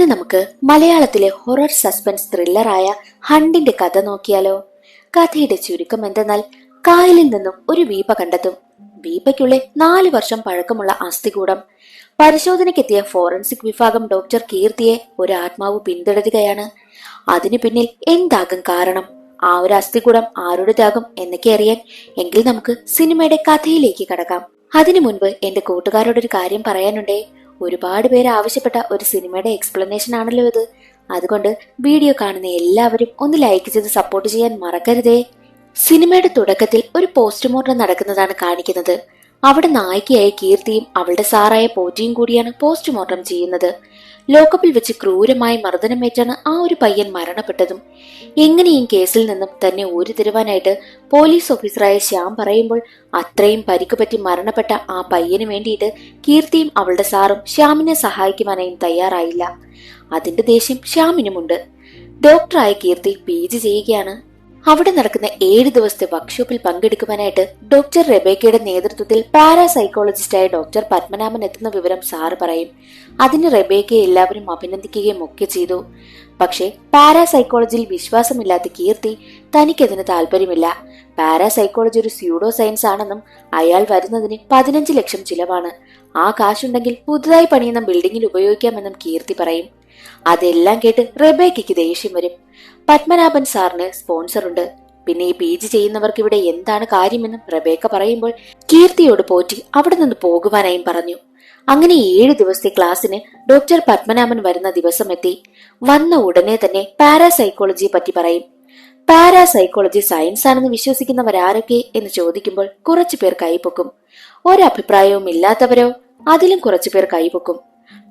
ഇന്ന് നമുക്ക് മലയാളത്തിലെ ഹൊറർ സസ്പെൻസ് ത്രില്ലറായ ഹണ്ടിന്റെ കഥ നോക്കിയാലോ. കഥയുടെ ചുരുക്കം എന്തെന്നാൽ, കായലിൽ നിന്നും ഒരു വീപ്പ കണ്ടെത്തും. വീപ്പയ്ക്കുള്ളിൽ 4 വർഷം പഴക്കമുള്ള അസ്ഥികൂടം. പരിശോധനയ്ക്കെത്തിയ ഫോറൻസിക് വിഭാഗം ഡോക്ടർ കീർത്തിയെ ഒരു ആത്മാവ് പിന്തുടരുകയാണ്. അതിനു പിന്നിൽ എന്താകും കാരണം, ആ ഒരു അസ്ഥികൂടം ആരുടേതാകും എന്നൊക്കെ അറിയാൻ എങ്കിൽ നമുക്ക് സിനിമയുടെ കഥയിലേക്ക് കടക്കാം. അതിനു മുൻപ് എന്റെ കൂട്ടുകാരോടൊരു കാര്യം പറയാനുണ്ടേ. ഒരുപാട് പേര് ആവശ്യപ്പെട്ട ഒരു സിനിമയുടെ എക്സ്പ്ലനേഷൻ ആണല്ലോ ഇത്. അതുകൊണ്ട് വീഡിയോ കാണുന്ന എല്ലാവരും ഒന്ന് ലൈക്ക് ചെയ്ത് സപ്പോർട്ട് ചെയ്യാൻ മറക്കരുതേ. സിനിമയുടെ തുടക്കത്തിൽ ഒരു പോസ്റ്റ്മോർട്ടം നടക്കുന്നതാണ് കാണിക്കുന്നത്. അവിടെ നായികയായ കീർത്തിയും അവളുടെ സാറായ പോറ്റിയും കൂടിയാണ് പോസ്റ്റ്മോർട്ടം ചെയ്യുന്നത്. ലോക്കപ്പിൽ വെച്ച് ക്രൂരമായി മർദ്ദനമേറ്റാണ് ആ ഒരു പയ്യൻ മരണപ്പെട്ടതും. എങ്ങനെയും കേസിൽ നിന്നും തന്നെ ഊരിത്തരുവാനായിട്ട് പോലീസ് ഓഫീസറായ ശ്യാം പറയുമ്പോൾ, അത്രയും പരിക്കുപറ്റി മരണപ്പെട്ട ആ പയ്യന് വേണ്ടിയിട്ട് കീർത്തിയും അവളുടെ സാറും ശ്യാമിനെ സഹായിക്കുവാനായും തയ്യാറായില്ല. അതിന്റെ ദേഷ്യം ശ്യാമിനുമുണ്ട്. ഡോക്ടറായ കീർത്തി PG ചെയ്യുകയാണ്. അവിടെ നടക്കുന്ന 7 ദിവസത്തെ വർക്ക്ഷോപ്പിൽ പങ്കെടുക്കുവാനായിട്ട് ഡോക്ടർ റെബേക്കയുടെ നേതൃത്വത്തിൽ പാരാസൈക്കോളജിസ്റ്റായ ഡോക്ടർ പത്മനാഭൻ എത്തുന്ന വിവരം സാറ് പറയും. അതിന് റെബേക്കയെ എല്ലാവരും അഭിനന്ദിക്കുകയും ഒക്കെ ചെയ്തു. പക്ഷേ പാരാസൈക്കോളജിയിൽ വിശ്വാസമില്ലാത്ത കീർത്തി തനിക്കതിന് താല്പര്യമില്ല. പാരാസൈക്കോളജി ഒരു സ്യൂഡോ സയൻസ് ആണെന്നും അയാൾ വരുന്നതിന് 15 ലക്ഷം ചിലവാണ്. ആ കാശുണ്ടെങ്കിൽ പുതുതായി പണിയുന്ന ബിൽഡിംഗിൽ ഉപയോഗിക്കാമെന്നും കീർത്തി പറയും. അതെല്ലാം കേട്ട് റെബേക്കയ്ക്ക് ദേഷ്യം വരും. പത്മനാഭൻ സാറിന് സ്പോൺസറുണ്ട്. പിന്നെ ഈ PG ചെയ്യുന്നവർക്ക് ഇവിടെ എന്താണ് കാര്യമെന്നും റെബേക്ക പറയുമ്പോൾ കീർത്തിയോട് പോറ്റി അവിടെ നിന്ന് പോകുവാനായും പറഞ്ഞു. അങ്ങനെ 7 ദിവസത്തെ ക്ലാസ്സിന് ഡോക്ടർ പത്മനാഭൻ വരുന്ന ദിവസം എത്തി. വന്ന ഉടനെ തന്നെ പാരാസൈക്കോളജിയെ പറ്റി പറയും. പാരാസൈക്കോളജി സയൻസ് ആണെന്ന് വിശ്വസിക്കുന്നവരാരൊക്കെ എന്ന് ചോദിക്കുമ്പോൾ കുറച്ചു പേർ കൈപൊക്കും. ഒരഭിപ്രായവും ഇല്ലാത്തവരോ അതിലും കുറച്ചുപേർ കൈപൊക്കും.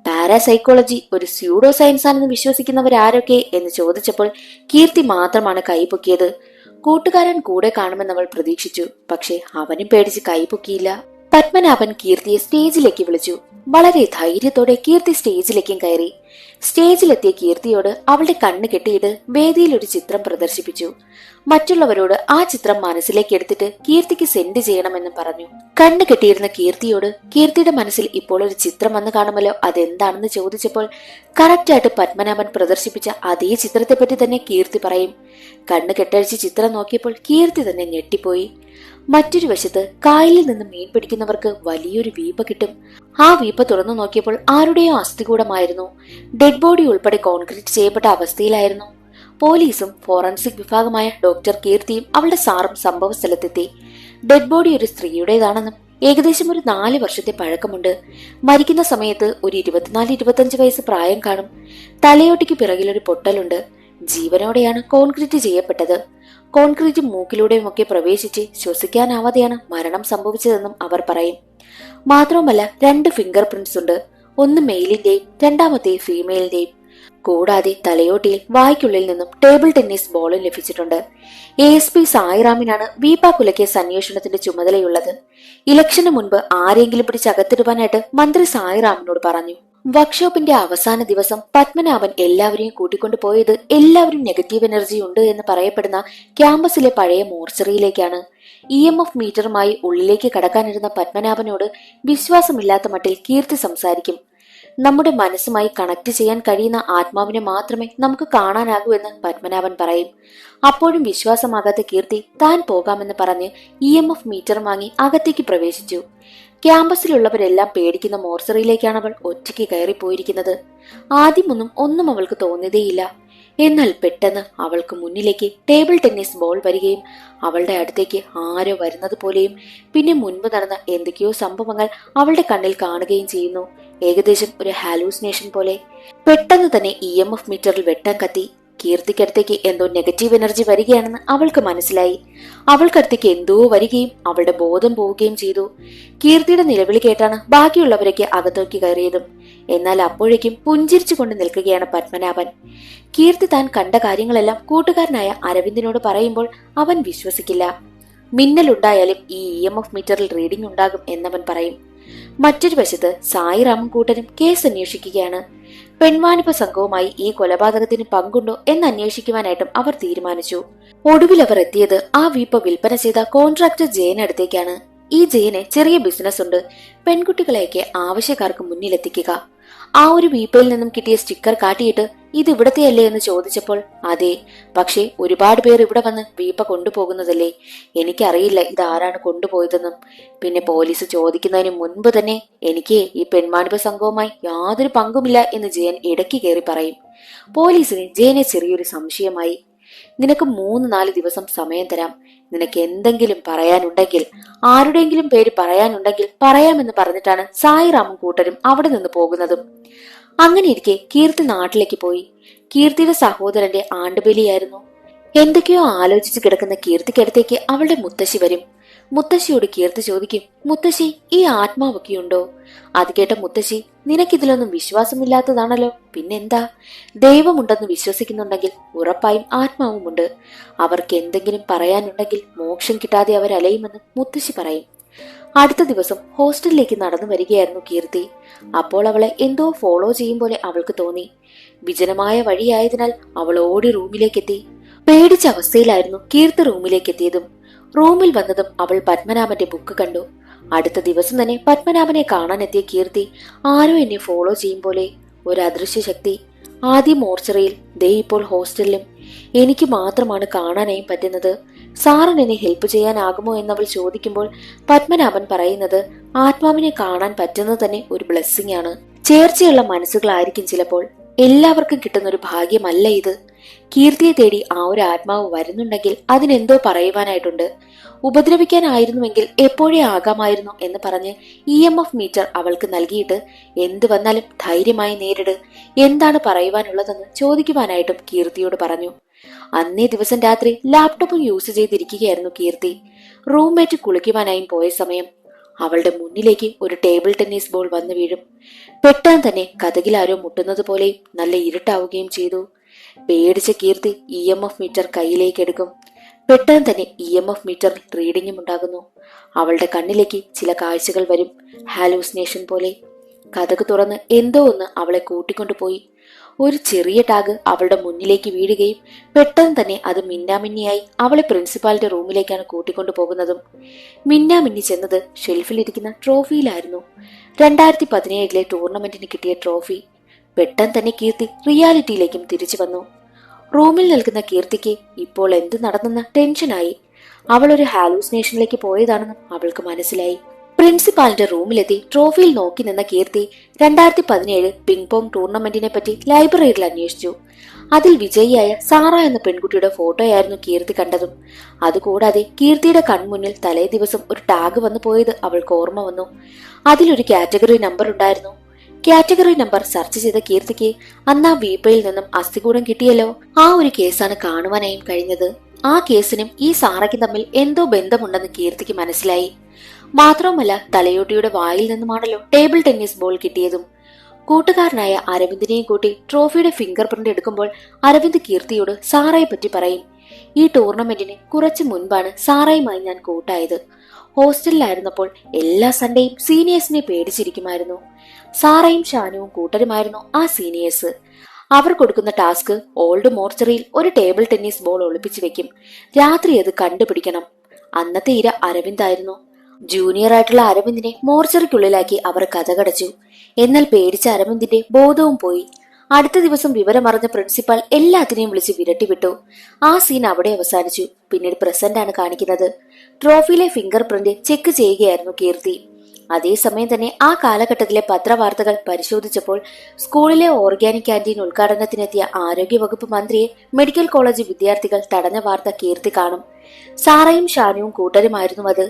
പാരാസൈക്കോളജി ഒരു സ്യൂഡോ സയൻസ് ആണെന്ന് വിശ്വസിക്കുന്നവരാരൊക്കെ എന്ന് ചോദിച്ചപ്പോൾ കീർത്തി മാത്രമാണ് കൈപൊക്കിയത്. കൂട്ടുകാരൻ കൂടെ കാണുമെന്നവൾ പ്രതീക്ഷിച്ചു. പക്ഷെ അവനും പേടിച്ച് കൈപൊക്കിയില്ല. പത്മനാഭൻ കീർത്തിയെ സ്റ്റേജിലേക്ക് വിളിച്ചു. വളരെ ധൈര്യത്തോടെ കീർത്തി സ്റ്റേജിലേക്കും കയറി. സ്റ്റേജിലെത്തിയ കീർത്തിയോട് അവളുടെ കണ്ണ് കെട്ടിയിട്ട് വേദിയിൽ ഒരു ചിത്രം പ്രദർശിപ്പിച്ചു. മറ്റുള്ളവരോട് ആ ചിത്രം മനസ്സിലേക്ക് എടുത്തിട്ട് കീർത്തിക്ക് സെൻഡ് ചെയ്യണമെന്നും പറഞ്ഞു. കണ്ണ് കെട്ടിയിരുന്ന കീർത്തിയോട് കീർത്തിയുടെ മനസ്സിൽ ഇപ്പോൾ ഒരു ചിത്രം വന്നു കാണുമല്ലോ, അതെന്താണെന്ന് ചോദിച്ചപ്പോൾ കറക്റ്റായിട്ട് പത്മനാഭൻ പ്രദർശിപ്പിച്ച അതേ ചിത്രത്തെപ്പറ്റി തന്നെ കീർത്തി പറയും. കണ്ണ് കെട്ടഴിച്ച് ചിത്രം നോക്കിയപ്പോൾ കീർത്തി തന്നെ ഞെട്ടിപ്പോയി. മറ്റൊരു വശത്ത് കായലിൽ നിന്ന് മീൻ പിടിക്കുന്നവർക്ക് വലിയൊരു വീപ്പ കിട്ടും. ആ വീപ്പ തുറന്നു നോക്കിയപ്പോൾ ആരുടെയോ അസ്ഥികൂടമായിരുന്നു. ഡെഡ് ബോഡി ഉൾപ്പെടെ കോൺക്രീറ്റ് ചെയ്യപ്പെട്ട അവസ്ഥയിലായിരുന്നു. പോലീസും ഫോറൻസിക് വിഭാഗമായ ഡോക്ടർ കീർത്തിയും അവളുടെ സാറും സംഭവ സ്ഥലത്തെത്തി. ഡെഡ് ബോഡി ഒരു സ്ത്രീയുടേതാണെന്നും ഏകദേശം ഒരു 4 വർഷത്തെ പഴക്കമുണ്ട്. മരിക്കുന്ന സമയത്ത് ഒരു 24-25 വയസ്സ് പ്രായം കാണും. തലയോട്ടിക്ക് പിറകിലൊരു പൊട്ടലുണ്ട്. ജീവനോടെയാണ് കോൺക്രീറ്റ് ചെയ്യപ്പെട്ടത്. കോൺക്രീറ്റ് മൂക്കിലൂടെയുമൊക്കെ പ്രവേശിച്ച് ശ്വസിക്കാനാവാതെയാണ് മരണം സംഭവിച്ചതെന്നും അവർ പറയും. മാത്രവുമല്ല 2 ഫിംഗർ പ്രിന്റ്സ് ഉണ്ട്. ഒന്ന് മെയിലിന്റെയും രണ്ടാമത്തെ ഫീമെയിലിന്റെയും. കൂടാതെ തലയോട്ടിയിൽ വായ്ക്കുള്ളിൽ നിന്നും ടേബിൾ ടെന്നീസ് ബോളും ലഭിച്ചിട്ടുണ്ട്. ASP സായിറാമിനാണ് വീപ്പ കുലക്കേസ് അന്വേഷണത്തിന്റെ ചുമതലയുള്ളത്. ഇലക്ഷന് മുൻപ് ആരെങ്കിലും പിടിച്ചകത്തിടുവാനായിട്ട് മന്ത്രി സായിറാമിനോട് പറഞ്ഞു. വർക്ക്ഷോപ്പിന്റെ അവസാന ദിവസം പത്മനാഭൻ എല്ലാവരെയും കൂട്ടിക്കൊണ്ടു പോയത് എല്ലാവരും നെഗറ്റീവ് എനർജി ഉണ്ട് എന്ന് പറയപ്പെടുന്ന ക്യാമ്പസിലെ പഴയ മോർച്ചറിയിലേക്കാണ്. EMF മീറ്ററുമായി ഉള്ളിലേക്ക് കടക്കാനിരുന്ന പത്മനാഭനോട് വിശ്വാസമില്ലാത്ത മട്ടിൽ കീർത്തി സംസാരിക്കും. നമ്മുടെ മനസ്സുമായി കണക്ട് ചെയ്യാൻ കഴിയുന്ന ആത്മാവിനെ മാത്രമേ നമുക്ക് കാണാനാകൂ എന്ന് പത്മനാഭൻ പറയും. അപ്പോഴും വിശ്വാസമാകാത്ത കീർത്തി താൻ പോകാമെന്ന് പറഞ്ഞ് EMF മീറ്റർ വാങ്ങി അകത്തേക്ക് പ്രവേശിച്ചു. ക്യാമ്പസിലുള്ളവരെല്ലാം പേടിക്കുന്ന മോർച്ചറിയിലേക്കാണ് അവൾ ഒറ്റയ്ക്ക് കയറിപ്പോയിരിക്കുന്നത്. ആദ്യമൊന്നും അവൾക്ക് തോന്നിയതേയില്ല. എന്നാൽ പെട്ടെന്ന് അവൾക്ക് മുന്നിലേക്ക് ടേബിൾ ടെന്നീസ് ബോൾ വരികയും അവളുടെ അടുത്തേക്ക് ആരോ വരുന്നത് പോലെയും പിന്നെ മുൻപ് നടന്ന എന്തൊക്കെയോ സംഭവങ്ങൾ അവളുടെ കണ്ണിൽ കാണുകയും ചെയ്യുന്നു. ഏകദേശം ഒരു ഹാലൂസിനേഷൻ പോലെ. പെട്ടെന്ന് തന്നെ EMF മീറ്ററിൽ വെട്ടം കത്തി. കീർത്തിക്കടുത്തേക്ക് എന്തോ നെഗറ്റീവ് എനർജി വരികയാണെന്ന് അവൾക്ക് മനസ്സിലായി. അവൾക്കടുത്തേക്ക് എന്തോ വരികയും അവളുടെ ബോധം പോവുകയും ചെയ്തു. കീർത്തിയുടെ നിലവിളി കേട്ടാണ് ബാക്കിയുള്ളവരൊക്കെ അകത്തേക്ക് കയറിയതും. എന്നാൽ അപ്പോഴേക്കും പുഞ്ചിരിച്ചുകൊണ്ട് നിൽക്കുകയാണ് പത്മനാഭൻ. കീർത്തി താൻ കണ്ട കാര്യങ്ങളെല്ലാം കൂട്ടുകാരനായ അരവിന്ദിനോട് പറയുമ്പോൾ അവൻ വിശ്വസിക്കില്ല. മിന്നലുണ്ടായാലും ഈ EMF മീറ്ററിൽ റീഡിംഗ് ഉണ്ടാകും എന്നവൻ പറയും. മറ്റൊരു വശത്ത് സായിറാമും കൂട്ടരും കേസ് അന്വേഷിക്കുകയാണ്. പെൺവാണിഭ സംഘവുമായി ഈ കൊലപാതകത്തിന് പങ്കുണ്ടോ എന്ന് അന്വേഷിക്കുവാനായിട്ടും അവർ തീരുമാനിച്ചു. ഒടുവിൽ അവർ എത്തിയത് ആ വീപ്പ വിൽപ്പന ചെയ്ത കോൺട്രാക്ടർ ജയനടുത്തേക്കാണ്. ഈ ജയന് ചെറിയ ബിസിനസ് ഉണ്ട്. പെൺകുട്ടികളെയൊക്കെ ആവശ്യക്കാർക്ക് മുന്നിലെത്തിക്കുക. ആ ഒരു വീപ്പയിൽ നിന്നും കിട്ടിയ സ്റ്റിക്കർ കാട്ടിയിട്ട് ഇത് ഇവിടത്തെയല്ലേ എന്ന് ചോദിച്ചപ്പോൾ അതെ, പക്ഷേ ഒരുപാട് പേർ ഇവിടെ വന്ന് വീപ്പ കൊണ്ടുപോകുന്നതല്ലേ, എനിക്കറിയില്ല ഇതാരാണ് കൊണ്ടുപോയതെന്നും. പിന്നെ പോലീസ് ചോദിക്കുന്നതിന് മുൻപ് തന്നെ എനിക്ക് ഈ പെൺവാണിഭ സംഘവുമായി യാതൊരു പങ്കുമില്ല എന്ന് ജയൻ ഇടയ്ക്ക് കയറി പറയും. പോലീസിന് ജയനെ ചെറിയൊരു സംശയമായി. നിനക്ക് 3-4 ദിവസം സമയം തരാം, നിനക്ക് എന്തെങ്കിലും പറയാനുണ്ടെങ്കിൽ, ആരുടെയെങ്കിലും പേര് പറയാനുണ്ടെങ്കിൽ പറയാമെന്ന് പറഞ്ഞിട്ടാണ് സായിറാമും കൂട്ടരും അവിടെ നിന്ന് പോകുന്നതും. അങ്ങനെ ഇരിക്കെ കീർത്തി നാട്ടിലേക്ക് പോയി. കീർത്തിയുടെ സഹോദരന്റെ ആണ്ടുബലിയായിരുന്നു. എന്തൊക്കെയോ ആലോചിച്ച് കിടക്കുന്ന കീർത്തിക്കടുത്തേക്ക് അവളുടെ മുത്തശ്ശി വരും. മുത്തശ്ശിയോട് കീർത്തി ചോദിക്കും, മുത്തശ്ശി, ഈ ആത്മാവൊക്കെയുണ്ടോ? അത് കേട്ട മുത്തശ്ശി, നിനക്കിതിലൊന്നും വിശ്വാസമില്ലാത്തതാണല്ലോ, പിന്നെന്താ? ദൈവമുണ്ടെന്ന് വിശ്വസിക്കുന്നുണ്ടെങ്കിൽ ഉറപ്പായും ആത്മാവുമുണ്ട്. അവർക്ക് എന്തെങ്കിലും പറയാനുണ്ടെങ്കിൽ മോക്ഷം കിട്ടാതെ അവരലയുമെന്ന് മുത്തശ്ശി പറയും. അടുത്ത ദിവസം ഹോസ്റ്റലിലേക്ക് നടന്നു വരികയായിരുന്നു കീർത്തി. അപ്പോൾ അവളെ എന്തോ ഫോളോ ചെയ്യും പോലെ അവൾക്ക് തോന്നി. വിജനമായ വഴിയായതിനാൽ അവൾ ഓടി റൂമിലേക്കെത്തി. പേടിച്ച അവസ്ഥയിലായിരുന്നു കീർത്തി റൂമിലേക്ക് എത്തിയതും. റൂമിൽ വന്നതും അവൾ പത്മനാഭന്റെ ബുക്ക് കണ്ടു. അടുത്ത ദിവസം തന്നെ പത്മനാഭനെ കാണാനെത്തിയ കീർത്തി ആരോ എന്നെ ഫോളോ ചെയ്യും പോലെ, ഒരു അദൃശ്യ ശക്തി. ആദ്യം മോർച്ചറിയിൽ, ദേ ഇപ്പോൾ ഹോസ്റ്റലിലും. എനിക്ക് മാത്രമാണ് കാണാനായും പറ്റുന്നത്. സാറിന് എന്നെ ഹെൽപ്പ് ചെയ്യാനാകുമോ എന്നവൾ ചോദിക്കുമ്പോൾ പത്മനാഭൻ പറയുന്നത് ആത്മാവിനെ കാണാൻ പറ്റുന്നത് തന്നെ ഒരു ബ്ലെസ്സിംഗ് ആണ്. ചേർച്ചയുള്ള മനസ്സുകളായിരിക്കും ചിലപ്പോൾ. എല്ലാവർക്കും കിട്ടുന്ന ഒരു ഭാഗ്യമല്ല ഇത്. കീർത്തിയെ തേടി ആ ഒരു ആത്മാവ് വരുന്നുണ്ടെങ്കിൽ അതിനെന്തോ പറയുവാനായിട്ടുണ്ട്. ഉപദ്രവിക്കാനായിരുന്നുവെങ്കിൽ എപ്പോഴേ ആകാമായിരുന്നു എന്ന് പറഞ്ഞ് EMF മീറ്റർ അവൾക്ക് നൽകിയിട്ട് എന്ത് വന്നാലും ധൈര്യമായി നേരിട്, എന്താണ് പറയുവാനുള്ളതെന്ന് ചോദിക്കുവാനായിട്ടും കീർത്തിയോട് പറഞ്ഞു. അന്നേ ദിവസം രാത്രി ലാപ്ടോപ്പും യൂസ് ചെയ്തിരിക്കുകയായിരുന്നു കീർത്തി. റൂംമേറ്റ് കുളിക്കുവാനായും പോയ സമയം അവളുടെ മുന്നിലേക്ക് ഒരു ടേബിൾ ടെന്നീസ് ബോൾ വന്നു വീഴും. പെട്ടെന്ന് തന്നെ കതകിലാരോ മുട്ടുന്നത് പോലെയും നല്ല ഇരുട്ടാവുകയും ചെയ്തു. പേടിച്ച കീർത്തി EMF മീറ്റർ കയ്യിലേക്ക് എടുക്കും. പെട്ടെന്ന് തന്നെ EMF മീറ്ററിൽ റീഡിംഗും ഉണ്ടാകുന്നു. അവളുടെ കണ്ണിലേക്ക് ചില കാഴ്ചകൾ വരും, ഹാലൂസിനേഷൻ പോലെ. കതക് തുറന്ന് എന്തോ ഒന്ന് അവളെ കൂട്ടിക്കൊണ്ടുപോയി. ഒരു ചെറിയ ടാഗ് അവളുടെ മുന്നിലേക്ക് വീഴുകയും പെട്ടെന്ന് തന്നെ അത് മിന്നാമിന്നിയായി അവളെ പ്രിൻസിപ്പാളിന്റെ റൂമിലേക്കാണ് കൂട്ടിക്കൊണ്ടു പോകുന്നതും. മിന്നാമിന്നി ചെന്നത് ഷെൽഫിലിരിക്കുന്ന ട്രോഫിയിലായിരുന്നു. 2017 ടൂർണമെന്റിന് കിട്ടിയ ട്രോഫി. പെട്ടെന്ന് തന്നെ കീർത്തി റിയാലിറ്റിയിലേക്കും തിരിച്ചു വന്നു. റൂമിൽ നിൽക്കുന്ന കീർത്തിക്ക് ഇപ്പോൾ എന്ത് നടന്നെന്ന ടെൻഷനായി. അവൾ ഒരു ഹാലൂസിനേഷനിലേക്ക് പോയതാണെന്ന് അവൾക്ക് മനസ്സിലായി. പ്രിൻസിപ്പാളിന്റെ റൂമിലെത്തി ട്രോഫിയിൽ നോക്കി നിന്ന കീർത്തി 2017 പിങ് പോങ് ടൂർണമെന്റിനെ പറ്റി ലൈബ്രറിയിൽ അന്വേഷിച്ചു. അതിൽ വിജയിയായ സാറ എന്ന പെൺകുട്ടിയുടെ ഫോട്ടോയായിരുന്നു കീർത്തി കണ്ടതും. അതുകൂടാതെ കീർത്തിയുടെ കൺമുന്നിൽ തലേ ദിവസം ഒരു ടാഗ് വന്നു പോയത് അവൾക്ക് ഓർമ്മ വന്നു. അതിലൊരു കാറ്റഗറി നമ്പർ ഉണ്ടായിരുന്നു. കാറ്റഗറി നമ്പർ സെർച്ച് ചെയ്ത കീർത്തിക്ക് അന്ന് ആ വീപ്പയിൽ നിന്നും അസ്ഥികൂടം കിട്ടിയല്ലോ. ആ ഒരു കേസാണ് കാണുവാനായും കഴിഞ്ഞത്. ആ കേസിനും ഈ സാറയ്ക്കും തമ്മിൽ എന്തോ ബന്ധമുണ്ടെന്ന് കീർത്തിക്ക് മനസ്സിലായി. മാത്രവുമല്ല, തലയോട്ടിയുടെ വായിൽ നിന്നുമാണല്ലോ ടേബിൾ ടെന്നീസ് ബോൾ കിട്ടിയതും. കൂട്ടുകാരനായ അരവിന്ദിനെയും കൂട്ടി ട്രോഫിയുടെ ഫിംഗർ പ്രിന്റ് എടുക്കുമ്പോൾ അരവിന്ദ് കീർത്തിയോട് സാറയെ പറ്റി പറയും. ഈ ടൂർണമെന്റിന് കുറച്ചു മുൻപാണ് സാറയുമായി ഞാൻ കൂട്ടായത്. ഹോസ്റ്റലിലായിരുന്നപ്പോൾ എല്ലാ സൺഡേയും സീനിയേഴ്സിനെ പേടിച്ചിരിക്കുമായിരുന്നു. സാറയും ഷാനുവും കൂട്ടരുമായിരുന്നു ആ സീനിയേഴ്സ്. അവർ കൊടുക്കുന്ന ടാസ്ക് ഓൾഡ് മോർച്ചറിയിൽ ഒരു ടേബിൾ ടെന്നീസ് ബോൾ ഒളിപ്പിച്ചു വെക്കും. രാത്രി അത് കണ്ടുപിടിക്കണം. അന്നത്തെ ഇര അരവിന്ദായിരുന്നു. ജൂനിയർ ആയിട്ടുള്ള അരവിന്ദിനെ മോർച്ചറിക്കുള്ളിലാക്കി അവർ കഥകടച്ചു. എന്നാൽ പേടിച്ച അരവിന്ദിന്റെ ബോധവും പോയി. അടുത്ത ദിവസം വിവരമറിഞ്ഞ പ്രിൻസിപ്പാൾ എല്ലാത്തിനെയും വിളിച്ച് വിരട്ടിവിട്ടു. ആ സീൻ അവിടെ അവസാനിച്ചു. പിന്നീട് പ്രസന്റ് ആണ് കാണിക്കുന്നത്. ട്രോഫിയിലെ ഫിംഗർ പ്രിന്റ് ചെക്ക് ചെയ്യുകയായിരുന്നു കീർത്തി. അതേസമയം തന്നെ ആ കാലഘട്ടത്തിലെ പത്രവാർത്തകൾ പരിശോധിച്ചപ്പോൾ സ്കൂളിലെ ഓർഗാനിക് ക്യാന്റീൻ ഉദ്ഘാടനത്തിനെത്തിയ ആരോഗ്യവകുപ്പ് മന്ത്രിയെ മെഡിക്കൽ കോളേജ് വിദ്യാർത്ഥികൾ തടഞ്ഞ വാർത്ത കീർത്തി കാണും. സാറയും ഷാനുവും കൂട്ടരുമായിരുന്നു അത്.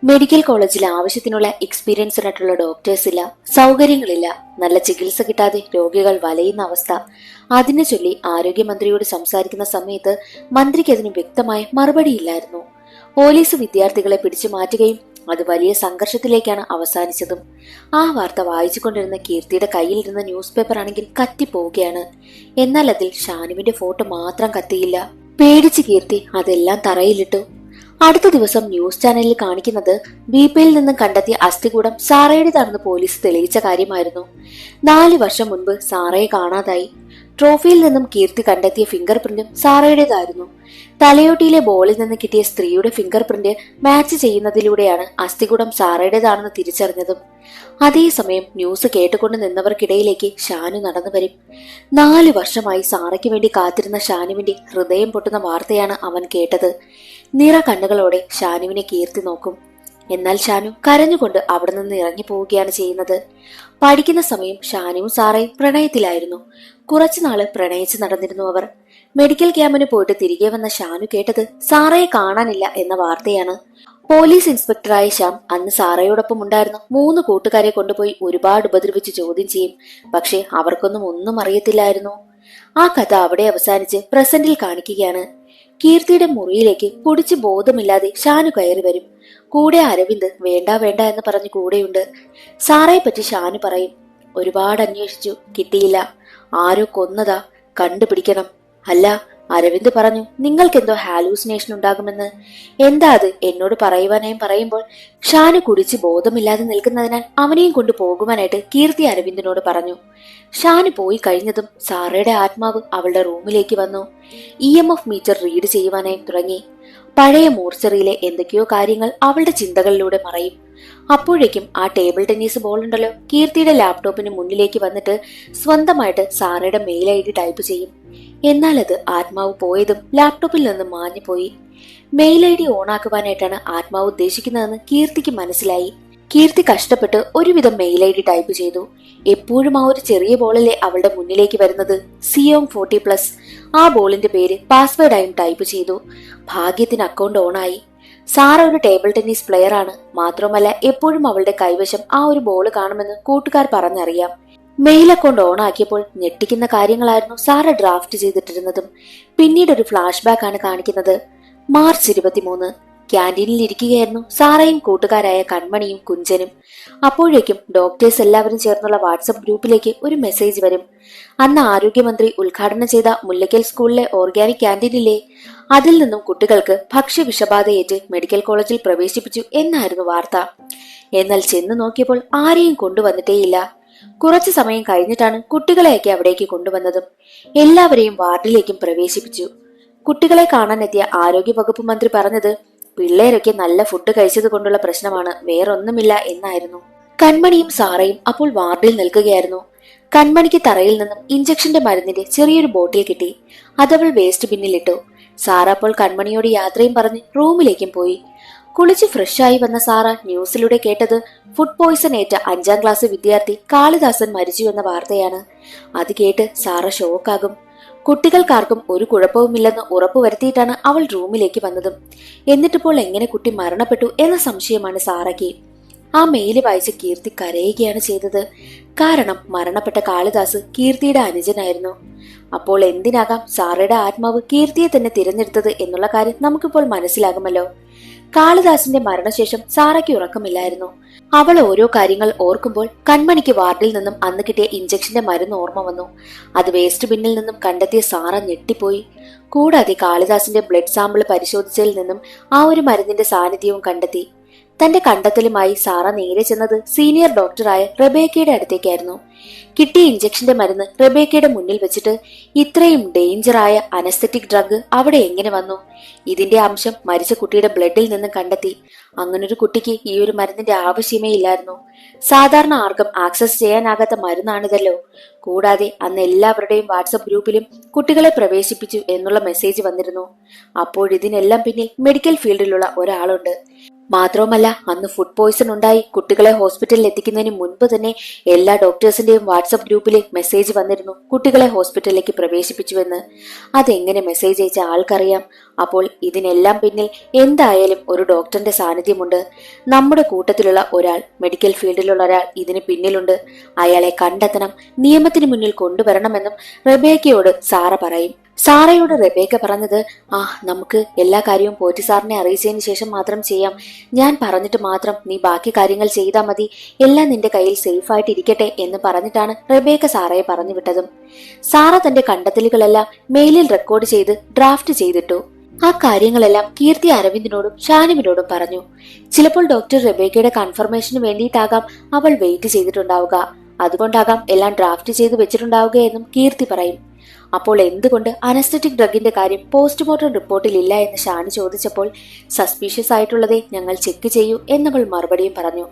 മെഡിക്കൽ കോളേജിൽ ആവശ്യത്തിനുള്ള എക്സ്പീരിയൻസിനായിട്ടുള്ള ഡോക്ടേഴ്സ് ഇല്ല, സൗകര്യങ്ങളില്ല, നല്ല ചികിത്സ കിട്ടാതെ രോഗികൾ വലയുന്ന അവസ്ഥ. അതിനെ ചൊല്ലി ആരോഗ്യമന്ത്രിയോട് സംസാരിക്കുന്ന സമയത്ത് മന്ത്രിക്ക് അതിന് വ്യക്തമായ മറുപടിയില്ലായിരുന്നു. പോലീസ് വിദ്യാർത്ഥികളെ പിടിച്ചു മാറ്റുകയും അത് വലിയ സംഘർഷത്തിലേക്കാണ് അവസാനിച്ചതും. ആ വാർത്ത വായിച്ചുകൊണ്ടിരുന്ന കീർത്തിയുടെ കയ്യിലിരുന്ന ന്യൂസ് പേപ്പർ ആണെങ്കിൽ കത്തിപ്പോവുകയാണ്. എന്നാൽ അതിൽ ഷാനുവിന്റെ ഫോട്ടോ മാത്രം കത്തിയില്ല. പേടിച്ച് കീർത്തി അതെല്ലാം തറയിലിട്ടു. അടുത്ത ദിവസം ന്യൂസ് ചാനലിൽ കാണിക്കുന്നത് വീപ്പയിൽ നിന്നും കണ്ടെത്തിയ അസ്ഥികൂടം സാറയുടേതാണെന്ന് പോലീസ് തെളിയിച്ച കാര്യമായിരുന്നു. 4 വർഷം മുൻപ് സാറയെ കാണാതായി. ട്രോഫിയിൽ നിന്നും കീർത്തി കണ്ടെത്തിയ ഫിംഗർ പ്രിന്റും സാറയുടേതായിരുന്നു. തലയോട്ടിയിലെ ബോളിൽ നിന്ന് കിട്ടിയ സ്ത്രീയുടെ ഫിംഗർ പ്രിന്റ് മാച്ച് ചെയ്യുന്നതിലൂടെയാണ് അസ്ഥികൂടം സാറയുടേതാണെന്ന് തിരിച്ചറിഞ്ഞതും. അതേസമയം ന്യൂസ് കേട്ടുകൊണ്ട് നിന്നവർക്കിടയിലേക്ക് ഷാനു നടന്നു വരും. 4 വർഷമായി സാറയ്ക്ക് വേണ്ടി കാത്തിരുന്ന ഷാനുവിന്റെ ഹൃദയം പൊട്ടുന്ന വാർത്തയാണ് അവൻ കേട്ടത്. നിറ കണ്ണുകളോടെ ഷാനുവിനെ കീർത്തി നോക്കും. എന്നാൽ ഷാനു കരഞ്ഞുകൊണ്ട് അവിടെ നിന്ന് ഇറങ്ങി പോവുകയാണ് ചെയ്യുന്നത്. പഠിക്കുന്ന സമയം ഷാനുവും സാറയും പ്രണയത്തിലായിരുന്നു. കുറച്ചുനാള് പ്രണയിച്ച് നടന്നിരുന്നു അവർ. മെഡിക്കൽ ക്യാമ്പിന് പോയിട്ട് തിരികെ വന്ന ഷാനു കേട്ടത് സാറയെ കാണാനില്ല എന്ന വാർത്തയാണ്. പോലീസ് ഇൻസ്പെക്ടറായ ശ്യാം അന്ന് സാറയോടൊപ്പം ഉണ്ടായിരുന്ന 3 കൂട്ടുകാരെ കൊണ്ടുപോയി ഒരുപാട് ഉപദ്രവിച്ച് ചോദ്യം ചെയ്യും. പക്ഷെ അവർക്കൊന്നും ഒന്നും അറിയത്തില്ലായിരുന്നു. ആ കഥ അവിടെ അവസാനിച്ച് പ്രസന്റിൽ കാണിക്കുകയാണ്. കീർത്തിയുടെ മുറിയിലേക്ക് കുടിച്ച് ബോധമില്ലാതെ ഷാനു കയറി വരും. കൂടെ അരവിന്ദ് വേണ്ട വേണ്ട എന്ന് പറഞ്ഞു കൂടെയുണ്ട്. സാറയെ പറ്റി ഷാനു പറയും. ഒരുപാട് അന്വേഷിച്ചു, കിട്ടിയില്ല. ആരോ കൊന്നതാ, കണ്ടുപിടിക്കണം. അല്ല, അരവിന്ദ് പറഞ്ഞു നിങ്ങൾക്കെന്തോ ഹാലൂസിനേഷൻ ഉണ്ടാകുമെന്ന്. എന്താ അത് എന്നോട് പറയുവാനായും പറയുമ്പോൾ ഷാനു കുടിച്ച് ബോധമില്ലാതെ നിൽക്കുന്നതിനാൽ അവനെയും കൊണ്ട് പോകുവാനായിട്ട് കീർത്തി അരവിന്ദിനോട് പറഞ്ഞു. ഷാനു പോയി കഴിഞ്ഞതും സാറയുടെ ആത്മാവ് അവളുടെ റൂമിലേക്ക് വന്നു. EMF മീറ്റർ റീഡ് ചെയ്യുവാനായി തുടങ്ങി. പഴയ മോർച്ചറിയിലെ എന്തൊക്കെയോ കാര്യങ്ങൾ അവളുടെ ചിന്തകളിലൂടെ മറയും. അപ്പോഴേക്കും ആ ടേബിൾ ടെന്നീസ് ബോൾ ഉണ്ടല്ലോ കീർത്തിയുടെ ലാപ്ടോപ്പിന് മുന്നിലേക്ക് വന്നിട്ട് സ്വന്തമായിട്ട് സാറയുടെ മെയിൽ ID ടൈപ്പ് ചെയ്യും. എന്നാൽ അത് ആത്മാവ് പോയതും ലാപ്ടോപ്പിൽ നിന്ന് മാഞ്ഞുപോയി. മെയിൽ ID ഓണാക്കുവാനായിട്ടാണ് ആത്മാവ് ഉദ്ദേശിക്കുന്നതെന്ന് കീർത്തിക്ക് മനസ്സിലായി. കീർത്തി കഷ്ടപ്പെട്ട് ഒരുവിധം മെയിൽ ID ടൈപ്പ് ചെയ്തു. എപ്പോഴും ആ ഒരു ചെറിയ ബോളല്ലേ അവളുടെ മുന്നിലേക്ക് വരുന്നത്, സിയോം 40+. ആ ബോളിന്റെ പേര് പാസ്വേഡായും ടൈപ്പ് ചെയ്തു. ഭാഗ്യത്തിന് അക്കൗണ്ട് ഓണായി. സാറ ഒരു ടേബിൾ ടെന്നീസ് പ്ലെയർ ആണ്. മാത്രമല്ല എപ്പോഴും അവളുടെ കൈവശം ആ ഒരു ബോൾ കാണുമെന്ന് കൂട്ടുകാർ പറഞ്ഞറിയാം. മെയിൽ അക്കൗണ്ട് ഓൺ ആക്കിയപ്പോൾ ഞെട്ടിക്കുന്ന കാര്യങ്ങളായിരുന്നു സാറ ഡ്രാഫ്റ്റ് ചെയ്തിട്ടിരുന്നതും. പിന്നീട് ഒരു ഫ്ലാഷ് ബാക്ക് ആണ് കാണിക്കുന്നത്. മാർച്ച് 23 ക്യാന്റീനിൽ ഇരിക്കുകയായിരുന്നു സാറയും കൂട്ടുകാരായ കൺമണിയും കുഞ്ചനും. അപ്പോഴേക്കും ഡോക്ടേഴ്സ് എല്ലാവരും ചേർന്നുള്ള വാട്സപ്പ് ഗ്രൂപ്പിലേക്ക് ഒരു മെസ്സേജ് വരും. അന്ന് ആരോഗ്യമന്ത്രി ഉദ്ഘാടനം ചെയ്ത മുല്ലയ്ക്കൽ സ്കൂളിലെ ഓർഗാനിക് ക്യാന്റീനിലെ അതിൽ നിന്നും കുട്ടികൾക്ക് ഭക്ഷ്യ വിഷബാധയേറ്റ് മെഡിക്കൽ കോളേജിൽ പ്രവേശിപ്പിച്ചു എന്നായിരുന്നു വാർത്ത. എന്നാൽ ചെന്ന് നോക്കിയപ്പോൾ ആരെയും കൊണ്ടുവന്നിട്ടേയില്ല. കുറച്ചു സമയം കഴിഞ്ഞിട്ടാണ് കുട്ടികളെയൊക്കെ അവിടേക്ക് കൊണ്ടുവന്നതും. എല്ലാവരെയും വാർഡിലേക്കും പ്രവേശിപ്പിച്ചു. കുട്ടികളെ കാണാനെത്തിയ ആരോഗ്യ വകുപ്പ് മന്ത്രി പറഞ്ഞത് പിള്ളേരൊക്കെ നല്ല ഫുഡ് കഴിച്ചത് കൊണ്ടുള്ള പ്രശ്നമാണ്, വേറൊന്നുമില്ല എന്നായിരുന്നു. കൺമണിയും സാറയും അപ്പോൾ വാർഡിൽ നിൽക്കുകയായിരുന്നു. കൺമണിക്ക് തറയിൽ നിന്നും ഇഞ്ചക്ഷന്റെ മരുന്നിന്റെ ചെറിയൊരു ബോട്ടിൽ കിട്ടി. അതവൾ വേസ്റ്റ് ബിന്നിലിട്ടു. സാറ അപ്പോൾ കൺമണിയോട് യാത്രയും പറഞ്ഞ് റൂമിലേക്കും പോയി. കുളിച്ച് ഫ്രഷായി വന്ന സാറ ന്യൂസിലൂടെ കേട്ടത് ഫുഡ് പോയ്സൺ ഏറ്റ 5ാം ക്ലാസ് വിദ്യാർത്ഥി കാളിദാസൻ മരിച്ചു എന്ന വാർത്തയാണ്. അത് കേട്ട് സാറ ഷോക്കാകും. കുട്ടികൾക്കാർക്കും ഒരു കുഴപ്പവുമില്ലെന്ന് ഉറപ്പുവരുത്തിയിട്ടാണ് അവൾ റൂമിലേക്ക് വന്നതും. എന്നിട്ടിപ്പോൾ എങ്ങനെ കുട്ടി മരണപ്പെട്ടു എന്ന സംശയമാണ് സാറയ്ക്ക്. ആ മെയില് വായിച്ച് കീർത്തി കരയുകയാണ് ചെയ്തത്. കാരണം മരണപ്പെട്ട കാളിദാസ് കീർത്തിയുടെ അനുജനായിരുന്നു. അപ്പോൾ എന്തിനാകാം സാറയുടെ ആത്മാവ് കീർത്തിയെ തന്നെ തിരഞ്ഞെടുത്തത് എന്നുള്ള കാര്യം നമുക്കിപ്പോൾ മനസ്സിലാകുമല്ലോ. കാളിദാസിന്റെ മരണശേഷം സാറയ്ക്ക് ഉറക്കമില്ലായിരുന്നു. അവൾ ഓരോ കാര്യങ്ങൾ ഓർക്കുമ്പോൾ കൺമണിക്ക് വാർഡിൽ നിന്നും അന്ന് കിട്ടിയ ഇഞ്ചക്ഷന്റെ മരുന്ന് ഓർമ്മ വന്നു. അത് വേസ്റ്റ് ബിന്നിൽ നിന്നും കണ്ടെത്തിയ സാറ ഞെട്ടിപ്പോയി. കൂടാതെ കാളിദാസിന്റെ ബ്ലഡ് സാമ്പിൾ പരിശോധിച്ചതിൽ നിന്നും ആ ഒരു മരുന്നിന്റെ സാന്നിധ്യവും കണ്ടെത്തി. തന്റെ കണ്ടെത്തലുമായി സാറ നേരെ ചെന്നത് സീനിയർ ഡോക്ടറായ റെബേക്കയുടെ അടുത്തേക്കായിരുന്നു. കിട്ടിയ ഇഞ്ചക്ഷന്റെ മരുന്ന് റെബേക്കയുടെ മുന്നിൽ വെച്ചിട്ട് ഇത്രയും ഡേഞ്ചറായ അനസ്തെറ്റിക് ഡ്രഗ് അവിടെ എങ്ങനെ വന്നു? ഇതിന്റെ അംശം മരിച്ച കുട്ടിയുടെ ബ്ലഡിൽ നിന്ന് കണ്ടെത്തി. അങ്ങനൊരു കുട്ടിക്ക് ഈ ഒരു മരുന്നിന്റെ ആവശ്യമേ ഇല്ലായിരുന്നു. സാധാരണ ആർക്കും ആക്സസ് ചെയ്യാനാകാത്ത മരുന്നാണിതല്ലോ. കൂടാതെ അന്ന് എല്ലാവരുടെയും വാട്സപ്പ് ഗ്രൂപ്പിലും കുട്ടികളെ പ്രവേശിപ്പിച്ചു എന്നുള്ള മെസ്സേജ് വന്നിരുന്നു. അപ്പോഴിതിനെല്ലാം പിന്നിൽ മെഡിക്കൽ ഫീൽഡിലുള്ള ഒരാളുണ്ട്. മാത്രവുമല്ല അന്ന് ഫുഡ് പോയ്സൺ ഉണ്ടായി കുട്ടികളെ ഹോസ്പിറ്റലിൽ എത്തിക്കുന്നതിന് മുൻപ് തന്നെ എല്ലാ ഡോക്ടേഴ്സിന്റെയും വാട്സപ്പ് ഗ്രൂപ്പിൽ മെസ്സേജ് വന്നിരുന്നു കുട്ടികളെ ഹോസ്പിറ്റലിലേക്ക് പ്രവേശിപ്പിച്ചുവെന്ന്. അതെങ്ങനെ മെസ്സേജ് അയച്ച ആൾക്കറിയാം. അപ്പോൾ ഇതിനെല്ലാം പിന്നിൽ എന്തായാലും ഒരു ഡോക്ടറിന്റെ സാന്നിധ്യമുണ്ട്. നമ്മുടെ കൂട്ടത്തിലുള്ള ഒരാൾ, മെഡിക്കൽ ഫീൽഡിലുള്ള ഒരാൾ ഇതിന് പിന്നിലുണ്ട്. അയാളെ കണ്ടെത്തണം, നിയമത്തിന് മുന്നിൽ കൊണ്ടുവരണമെന്നും റെബേക്കയോട് സാറ പറയും. സാറയോട് റെബേക്ക പറഞ്ഞത്, നമുക്ക് എല്ലാ കാര്യവും പോറ്റി സാറിനെ അറിയിച്ചതിന് ശേഷം മാത്രം ചെയ്യാം. ഞാൻ പറഞ്ഞിട്ട് മാത്രം നീ ബാക്കി കാര്യങ്ങൾ ചെയ്താൽ മതി. എല്ലാം നിന്റെ കയ്യിൽ സേഫ് ആയിട്ട് ഇരിക്കട്ടെ എന്ന് പറഞ്ഞിട്ടാണ് റെബേക്ക സാറയെ പറഞ്ഞു വിട്ടതും. സാറ തന്റെ കണ്ടെത്തലുകളെല്ലാം മെയിലിൽ റെക്കോർഡ് ചെയ്ത് ഡ്രാഫ്റ്റ് ചെയ്തിട്ടു. ആ കാര്യങ്ങളെല്ലാം കീർത്തി അരവിന്ദിനോടും ഷാനുവിനോടും പറഞ്ഞു. ചിലപ്പോൾ ഡോക്ടർ റെബേക്കയുടെ കൺഫർമേഷന് വേണ്ടിയിട്ടാകാം അവൾ വെയിറ്റ് ചെയ്തിട്ടുണ്ടാവുക. അതുകൊണ്ടാകാം എല്ലാം ഡ്രാഫ്റ്റ് ചെയ്ത് വെച്ചിട്ടുണ്ടാവുകയെന്നും കീർത്തി പറയും. അപ്പോൾ എന്തുകൊണ്ട് അനസ്തറ്റിക് ഡ്രഗിന്റെ കാര്യം പോസ്റ്റ്മോർട്ടം റിപ്പോർട്ടിൽ ഇല്ല എന്ന് ഷാനി ചോദിച്ചപ്പോൾ സസ്പീഷ്യസ് ആയിട്ടുള്ളതേ ഞങ്ങൾ ചെക്ക് ചെയ്യൂ എന്നവൾ മറുപടിയും പറഞ്ഞു.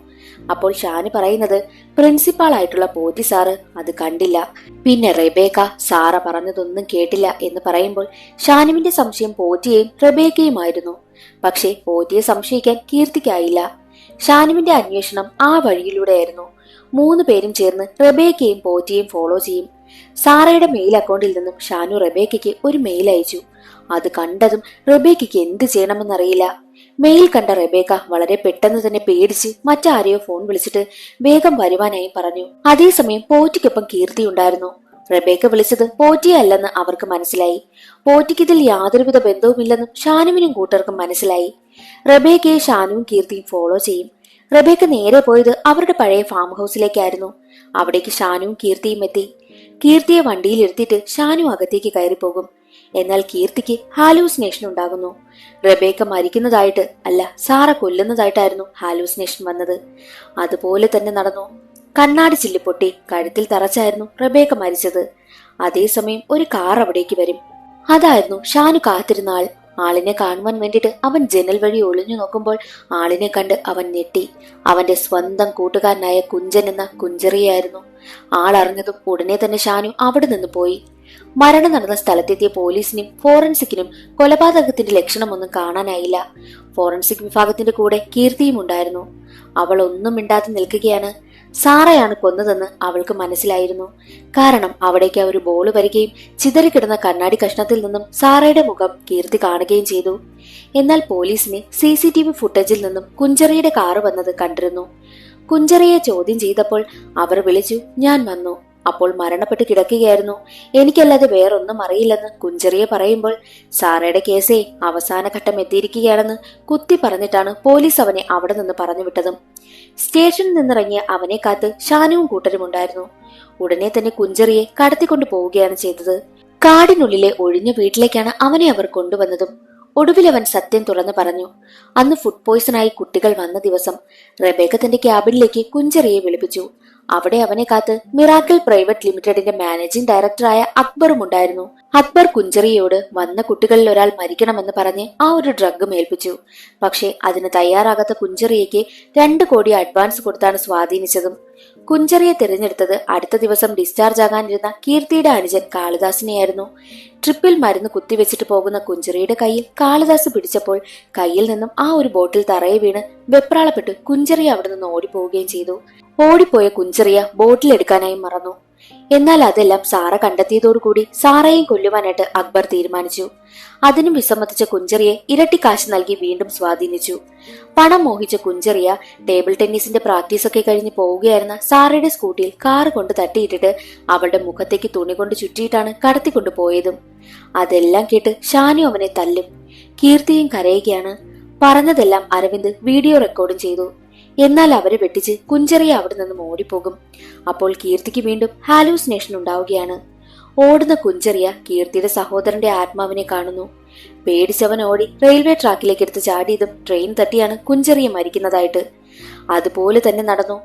അപ്പോൾ ഷാനി പറയുന്നത് പ്രിൻസിപ്പാൾ ആയിട്ടുള്ള പോറ്റി സാറ് അത് കണ്ടില്ല, പിന്നെ റെബേക്ക സാറ പറഞ്ഞതൊന്നും കേട്ടില്ല എന്ന് പറയുമ്പോൾ ഷാനുവിന്റെ സംശയം പോറ്റിയെയും റെബേക്കയുമായിരുന്നു. പക്ഷേ പോറ്റിയെ സംശയിക്കാൻ കീർത്തിക്കായില്ല. ഷാനുവിന്റെ അന്വേഷണം ആ വഴിയിലൂടെയായിരുന്നു. 3 പേരും ചേർന്ന് റെബേക്കയും പോറ്റിയെയും ഫോളോ ചെയ്യും. സാറയുടെ മെയിൽ അക്കൗണ്ടിൽ നിന്നും ഷാനു റെബേക്കയ്ക്ക് ഒരു മെയിൽ അയച്ചു. അത് കണ്ടതും റെബേക്കയ്ക്ക് എന്ത് ചെയ്യണമെന്നറിയില്ല. മെയിൽ കണ്ട റെബേക്ക വളരെ പെട്ടെന്ന് തന്നെ പേടിച്ച് മറ്റാരെയോ ഫോൺ വിളിച്ചിട്ട് വേഗം വരുവാനായി പറഞ്ഞു. അതേസമയം പോറ്റിക്കൊപ്പം കീർത്തി ഉണ്ടായിരുന്നു. റെബേക്ക വിളിച്ചത് പോറ്റിയെ അല്ലെന്ന് അവർക്ക് മനസ്സിലായി. പോറ്റിക്ക് ഇതിൽ യാതൊരുവിധ ബന്ധവുമില്ലെന്നും ഷാനുവിനും കൂട്ടർക്കും മനസ്സിലായി. റെബേക്കയെ ഷാനുവും കീർത്തിയും ഫോളോ ചെയ്യും. റെബേക്ക നേരെ പോയത് അവരുടെ പഴയ ഫാം ഹൗസിലേക്കായിരുന്നു. അവിടേക്ക് ഷാനുവും കീർത്തിയും എത്തി. കീർത്തിയെ വണ്ടിയിൽ ഇരുത്തിയിട്ട് ഷാനു അകത്തേക്ക് കയറി പോകും. എന്നാൽ കീർത്തിക്ക് ഹാലൂസിനേഷൻ ഉണ്ടാകുന്നു. റെബേക്ക മരിക്കുന്നതായിട്ട് അല്ല, സാറ കൊല്ലുന്നതായിട്ടായിരുന്നു ഹാലൂസിനേഷൻ വന്നത്. അതുപോലെ തന്നെ നടന്നു. കണ്ണാടി ചില്ല് പൊട്ടി കഴുത്തിൽ തറച്ചായിരുന്നു റെബേക്ക മരിച്ചത്. അതേസമയം ഒരു കാർ അവിടേക്ക് വരും. അതായിരുന്നു ഷാനു കാത്തിരുന്ന ആൾ. ആളിനെ കാണുവാൻ വേണ്ടിയിട്ട് അവൻ ജനൽ വഴി ഒളിഞ്ഞു നോക്കുമ്പോൾ ആളിനെ കണ്ട് അവൻ ഞെട്ടി. അവന്റെ സ്വന്തം കൂട്ടുകാരനായ കുഞ്ചൻ എന്ന കുഞ്ചറിയായിരുന്നു. ആളറിഞ്ഞതും ഉടനെ തന്നെ ഷാനു അവിടെ നിന്ന് പോയി. മരണം നടന്ന സ്ഥലത്തെത്തിയ പോലീസിനും ഫോറൻസിക്കിനും കൊലപാതകത്തിന്റെ ലക്ഷണമൊന്നും കാണാനായില്ല. ഫോറൻസിക് വിഭാഗത്തിന്റെ കൂടെ കീർത്തിയും ഉണ്ടായിരുന്നു. അവൾ ഒന്നും മിണ്ടാതെ നിൽക്കുകയാണ്. സാറയാണ് കൊന്നതെന്ന് അവൾക്ക് മനസ്സിലായിരുന്നു. കാരണം അവിടേക്ക് ഒരു ബോൾ വരികയും ചിതറിക്കിടന്ന കണ്ണാടി കഷ്ണത്തിൽ നിന്നും സാറയുടെ മുഖം കീർത്തി കാണുകയും ചെയ്തു. എന്നാൽ പോലീസിന് CCTV ഫുട്ടേജിൽ നിന്നും കുഞ്ചറിയുടെ കാറ് വന്നത് കണ്ടിരുന്നു. കുഞ്ചറിയെ ചോദ്യം ചെയ്തപ്പോൾ അവർ വിളിച്ചു, ഞാൻ വന്നു. അപ്പോൾ മരണപ്പെട്ട് കിടക്കുകയായിരുന്നു, എനിക്കല്ലാതെ വേറൊന്നും അറിയില്ലെന്ന് കുഞ്ചറിയെ പറയുമ്പോൾ സാറയുടെ കേസേ അവസാന ഘട്ടം എത്തിയിരിക്കുകയാണെന്ന് കുത്തി പറഞ്ഞിട്ടാണ് പോലീസ് അവനെ അവിടെ നിന്ന് പറഞ്ഞു വിട്ടതും. സ്റ്റേഷനിൽ നിന്നിറങ്ങിയ അവനെ കാത്ത് ഷാനുവും കൂട്ടരും ഉണ്ടായിരുന്നു. ഉടനെ തന്നെ കുഞ്ചറിയെ കടത്തിക്കൊണ്ടു പോവുകയാണ് ചെയ്തത്. കാടിനുള്ളിലെ ഒഴിഞ്ഞ വീട്ടിലേക്കാണ് അവനെ അവർ കൊണ്ടുവന്നതും. ഒടുവിൽ അവൻ സത്യം തുറന്നു പറഞ്ഞു. അന്ന് ഫുഡ് പോയ്സണായി കുട്ടികൾ വന്ന ദിവസം റെബേക്ക തന്റെ ക്യാബിനിലേക്ക് കുഞ്ചറിയെ വിളിപ്പിച്ചു. അവിടെ അവനെ കാത്ത് മിറാക്കിൾ പ്രൈവറ്റ് ലിമിറ്റഡിന്റെ മാനേജിംഗ് ഡയറക്ടറായ അക്ബറും ഉണ്ടായിരുന്നു. അക്ബർ കുഞ്ചറിയോട് വന്ന കുട്ടികളിൽ ഒരാൾ മരിക്കണമെന്ന് പറഞ്ഞ് ആ ഒരു ഡ്രഗ് മേൽപ്പിച്ചു. പക്ഷെ അതിന് തയ്യാറാകാത്ത കുഞ്ചറിയയ്ക്ക് 2 കോടി അഡ്വാൻസ് കൊടുത്താണ് സ്വാധീനിച്ചതും. കുഞ്ചറിയെ തിരഞ്ഞെടുത്തത് അടുത്ത ദിവസം ഡിസ്ചാർജ് ആകാനിരുന്ന കീർത്തിയുടെ അനുജൻ കാളിദാസിനെയായിരുന്നു. ട്രിപ്പിൽ മരുന്ന് കുത്തിവെച്ചിട്ട് പോകുന്ന കുഞ്ചറിയുടെ കയ്യിൽ കാളിദാസ് പിടിച്ചപ്പോൾ കയ്യിൽ നിന്നും ആ ഒരു ബോട്ടിൽ തറയെ വീണ് വെപ്രാളപ്പെട്ട് കുഞ്ചറിയ അവിടെ നിന്ന് ഓടിപ്പോവുകയും ചെയ്തു. ഓടിപ്പോയ കുഞ്ചറിയ ബോട്ടിൽ എടുക്കാനായി മറന്നു. എന്നാൽ അതെല്ലാം സാറ കണ്ടെത്തിയതോടുകൂടി സാറയെയും കൊല്ലുവാനായിട്ട് അക്ബർ തീരുമാനിച്ചു. അതിനും വിസമ്മതിച്ച കുഞ്ചറിയെ ഇരട്ടി കാശ് നൽകി വീണ്ടും സ്വാധീനിച്ചു. പണം മോഹിച്ച കുഞ്ചറിയ ടേബിൾ ടെന്നീസിന്റെ പ്രാക്ടീസൊക്കെ കഴിഞ്ഞ് പോവുകയായിരുന്ന സാറയുടെ സ്കൂട്ടിയിൽ കാറ് കൊണ്ട് തട്ടിയിട്ടിട്ട് അവളുടെ മുഖത്തേക്ക് തുണി കൊണ്ട് ചുറ്റിയിട്ടാണ് കടത്തിക്കൊണ്ടു പോയതും. അതെല്ലാം കേട്ട് ഷാനു അവനെ തല്ലും. കീർത്തിയും കരയുകയാണ്. പറഞ്ഞതെല്ലാം അരവിന്ദ് വീഡിയോ റെക്കോർഡും ചെയ്തു. എന്നാൽ അവരെ വെട്ടിച്ച് കുഞ്ചറിയ അവിടെ നിന്നും ഓടിപ്പോകും. അപ്പോൾ കീർത്തിക്ക് വീണ്ടും ഹാലൂസിനേഷൻ ഉണ്ടാവുകയാണ്. ഓടുന്ന കുഞ്ചറിയ കീർത്തിയുടെ സഹോദരന്റെ ആത്മാവിനെ കാണുന്നു. പേടിച്ചവൻ ഓടി റെയിൽവേ ട്രാക്കിലേക്ക് എടുത്ത് ചാടിയതും ട്രെയിൻ തട്ടിയാണ് കുഞ്ചറിയ മരിക്കുന്നതായിട്ട്. അതുപോലെ തന്നെ നടന്നു.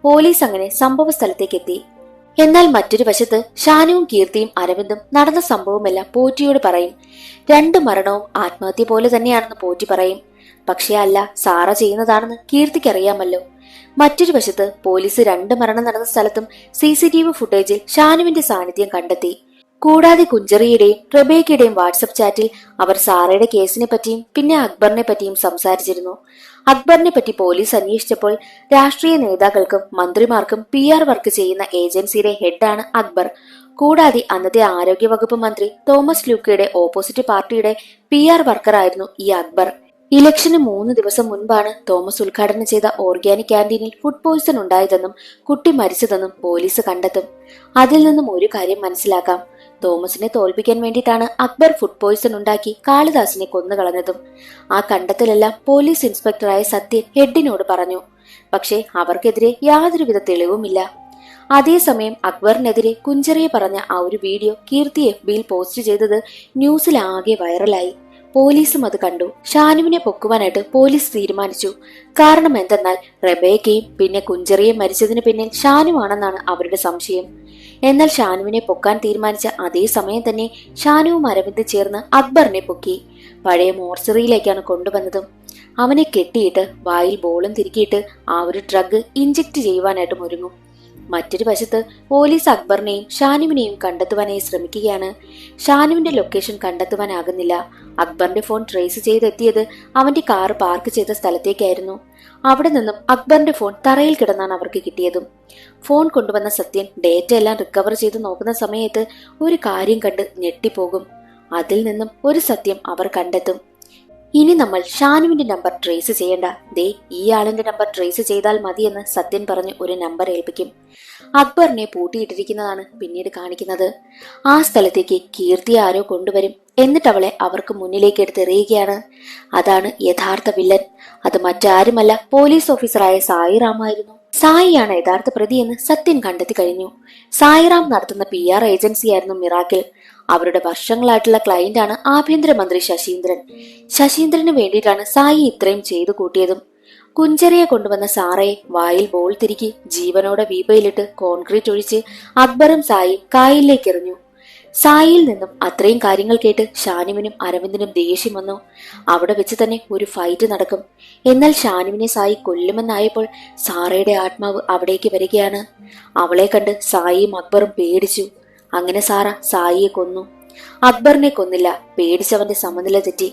പോലീസ് അങ്ങനെ സംഭവ സ്ഥലത്തേക്ക് എത്തി. എന്നാൽ മറ്റൊരു വശത്ത് ഷാനുവും കീർത്തിയും അരവിന്ദും നടന്ന സംഭവമെല്ലാം പോറ്റിയോട് പറയും. 2 മരണവും ആത്മഹത്യ പോലെ തന്നെയാണെന്ന് പോറ്റി പറയും. പക്ഷേ അല്ല, സാറ ചെയ്യുന്നതാണെന്ന് കീർത്തിക്കറിയാമല്ലോ. മറ്റൊരു വശത്ത് പോലീസ് 2 മരണം നടന്ന സ്ഥലത്തും CCTV ഫുട്ടേജിൽ ഷാനുവിന്റെ സാന്നിധ്യം കണ്ടെത്തി. കൂടാതെ കുഞ്ചറിയുടെയും റെബേക്കയുടെയും വാട്സപ്പ് ചാറ്റിൽ അവർ സാറയുടെ കേസിനെ പറ്റിയും പിന്നെ അക്ബറിനെ പറ്റിയും സംസാരിച്ചിരുന്നു. അക്ബറിനെ പറ്റി പോലീസ് അന്വേഷിച്ചപ്പോൾ രാഷ്ട്രീയ നേതാക്കൾക്കും മന്ത്രിമാർക്കും PR വർക്ക് ചെയ്യുന്ന ഏജൻസിയുടെ ഹെഡാണ് അക്ബർ. കൂടാതെ അന്നത്തെ ആരോഗ്യവകുപ്പ് മന്ത്രി തോമസ് ലൂക്കയുടെ ഓപ്പോസിറ്റ് പാർട്ടിയുടെ PR വർക്കറായിരുന്നു ഈ അക്ബർ. ഇലക്ഷന് 3 ദിവസം മുൻപാണ് തോമസ് ഉദ്ഘാടനം ചെയ്ത ഓർഗാനിക് ക്യാന്റീനിൽ ഫുഡ് പോയ്സൺ ഉണ്ടായതെന്നും കുട്ടി മരിച്ചതെന്നും പോലീസ് കണ്ടെത്തും. അതിൽ നിന്നും ഒരു കാര്യം മനസ്സിലാക്കാം. തോമസിനെ തോൽപ്പിക്കാൻ വേണ്ടിയിട്ടാണ് അക്ബർ ഫുഡ് പോയ്സൺ ഉണ്ടാക്കി കാളിദാസിനെ കൊന്നുകളഞ്ഞതും. ആ കണ്ടെത്തലെല്ലാം പോലീസ് ഇൻസ്പെക്ടറായ സത്യൻ ഹെഡിനോട് പറഞ്ഞു. പക്ഷേ അവർക്കെതിരെ യാതൊരുവിധ തെളിവുമില്ല. അതേസമയം അക്ബറിനെതിരെ കുഞ്ചറിയെ പറഞ്ഞ ആ ഒരു വീഡിയോ കീർത്തി FBയിൽ പോസ്റ്റ് ചെയ്തത് ന്യൂസിലാകെ വൈറലായി. പോലീസും അത് കണ്ടു. ഷാനുവിനെ പൊക്കുവാനായിട്ട് പോലീസ് തീരുമാനിച്ചു. കാരണം എന്തെന്നാൽ റെബേക്കയും പിന്നെ കുഞ്ചറിയും മരിച്ചതിന് പിന്നിൽ ഷാനുവാണെന്നാണ് അവരുടെ സംശയം. എന്നാൽ ഷാനുവിനെ പൊക്കാൻ തീരുമാനിച്ച അതേ സമയം തന്നെ ഷാനുവും അരവിന്ദ് ചേർന്ന് അക്ബറിനെ പൊക്കി. പഴയ മോർച്ചറിയിലേക്കാണ് കൊണ്ടുവന്നതും. അവനെ കെട്ടിയിട്ട് വായിൽ ബോളും തിരുക്കിയിട്ട് ആ ഒരു ഡ്രഗ് ഇഞ്ചക്ട് ചെയ്യുവാനായിട്ടും ഒരുങ്ങും. മറ്റൊരു വശത്ത് പോലീസ് അക്ബറിനെയും ഷാനുവിനെയും കണ്ടെത്തുവാനായി ശ്രമിക്കുകയാണ്. ഷാനുവിന്റെ ലൊക്കേഷൻ കണ്ടെത്തുവാനാകുന്നില്ല. അക്ബറിന്റെ ഫോൺ ട്രേസ് ചെയ്തെത്തിയത് അവന്റെ കാർ പാർക്ക് ചെയ്ത സ്ഥലത്തേക്കായിരുന്നു. അവിടെ നിന്നും അക്ബറിന്റെ ഫോൺ തറയിൽ കിടന്നാണ് അവർക്ക് കിട്ടിയതും. ഫോൺ കൊണ്ടുവന്ന സത്യൻ ഡേറ്റ എല്ലാം റിക്കവർ ചെയ്ത് നോക്കുന്ന സമയത്ത് ഒരു കാര്യം കണ്ട് ഞെട്ടിപ്പോകും. അതിൽ നിന്നും ഒരു സത്യം അവർ കണ്ടെത്തും. ഇനി നമ്മൾ ഷാനുവിന്റെ നമ്പർ ട്രേസ് ചെയ്യണ്ട, ദേ ഈ ആളിന്റെ നമ്പർ ട്രേസ് ചെയ്താൽ മതിയെന്ന് സത്യൻ പറഞ്ഞ് ഒരു നമ്പർ ഏൽപ്പിക്കും. അക്ബറിനെ പൂട്ടിയിട്ടിരിക്കുന്നതാണ് പിന്നീട് കാണിക്കുന്നത്. ആ സ്ഥലത്തേക്ക് കീർത്തിയെ ആരോ കൊണ്ടുവരും. എന്നിട്ട് അവളെ അവർക്ക് മുന്നിലേക്ക് എടുത്തെറിയുകയാണ്. അതാണ് യഥാർത്ഥ വില്ലൻ. അത് മറ്റാരുമല്ല, പോലീസ് ഓഫീസറായ സായിറാമായിരുന്നു. സായിയാണ് യഥാർത്ഥ പ്രതിയെന്ന് സത്യൻ കണ്ടെത്തി കഴിഞ്ഞു. സായിറാം നടത്തുന്ന PR ഏജൻസിയായിരുന്നു മിറാക്കിൾ. അവരുടെ വർഷങ്ങളായിട്ടുള്ള ക്ലയന്റാണ് ആഭ്യന്തരമന്ത്രി ശശീന്ദ്രൻ. ശശീന്ദ്രന് വേണ്ടിയിട്ടാണ് സായി ഇത്രയും ചെയ്തു കൂട്ടിയതും. കുഞ്ചറിയെ കൊണ്ടുവന്ന സാറയെ വായിൽ ബോൾ തിരുക്കി ജീവനോടെ വീപ്പയിലിട്ട് കോൺക്രീറ്റ് ഒഴിച്ച് അക്ബറും സായിയും കായലിലേക്ക് എറിഞ്ഞു. സായിയിൽ നിന്നും അത്രയും കാര്യങ്ങൾ കേട്ട് ഷാനുവിനും അരവിന്ദിനും ദേഷ്യം വന്നു. അവിടെ വെച്ച് തന്നെ ഒരു ഫൈറ്റ് നടക്കും. എന്നാൽ ഷാനുവിനെ സായി കൊല്ലുമെന്നായപ്പോൾ സാറയുടെ ആത്മാവ് അവിടേക്ക് വരികയാണ്. അവളെ കണ്ട് സായിയും അക്ബറും പേടിച്ചു. അങ്ങനെ സാറ സായിയെ കൊന്നു. അക്ബറിനെ കൊന്നില്ല. പേടിച്ചവന്റെ സമനില തെറ്റി.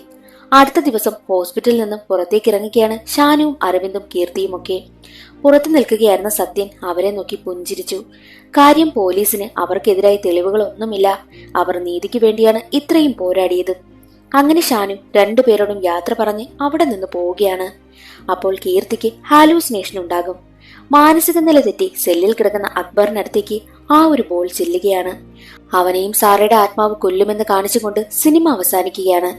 അടുത്ത ദിവസം ഹോസ്പിറ്റലിൽ നിന്നും പുറത്തേക്ക് ഇറങ്ങുകയാണ് ഷാനുവും അരവിന്ദും കീർത്തിയും ഒക്കെ. പുറത്തു നിൽക്കുകയായിരുന്ന സത്യൻ അവരെ നോക്കി പുഞ്ചിരിച്ചു. കാര്യം പോലീസിന് അവർക്കെതിരായി തെളിവുകളൊന്നുമില്ല. അവർ നീതിക്ക് വേണ്ടിയാണ് ഇത്രയും പോരാടിയത്. അങ്ങനെ ഷാനു രണ്ടുപേരോടും യാത്ര പറഞ്ഞ് അവിടെ നിന്ന് പോവുകയാണ്. അപ്പോൾ കീർത്തിക്ക് ഹാലൂസിനേഷൻ ഉണ്ടാകും. മാനസിക നില തെറ്റി സെല്ലിൽ കിടക്കുന്ന അക്ബറിനടുത്തേക്ക് ആ ഒരു ബോൾ ചെല്ലുകയാണ്. അവനെയും സാറയുടെ ആത്മാവ് കൊല്ലുമെന്ന് കാണിച്ചുകൊണ്ട് സിനിമ അവസാനിക്കുകയാണ്.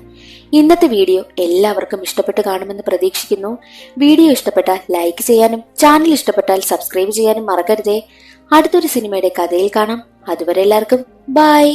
ഇന്നത്തെ വീഡിയോ എല്ലാവർക്കും ഇഷ്ടപ്പെട്ട് കാണുമെന്ന് പ്രതീക്ഷിക്കുന്നു. വീഡിയോ ഇഷ്ടപ്പെട്ടാൽ ലൈക്ക് ചെയ്യാനും ചാനൽ ഇഷ്ടപ്പെട്ടാൽ സബ്സ്ക്രൈബ് ചെയ്യാനും മറക്കരുതേ. അടുത്തൊരു സിനിമയുടെ കഥയിൽ കാണാം. അതുവരെ എല്ലാവർക്കും ബൈ.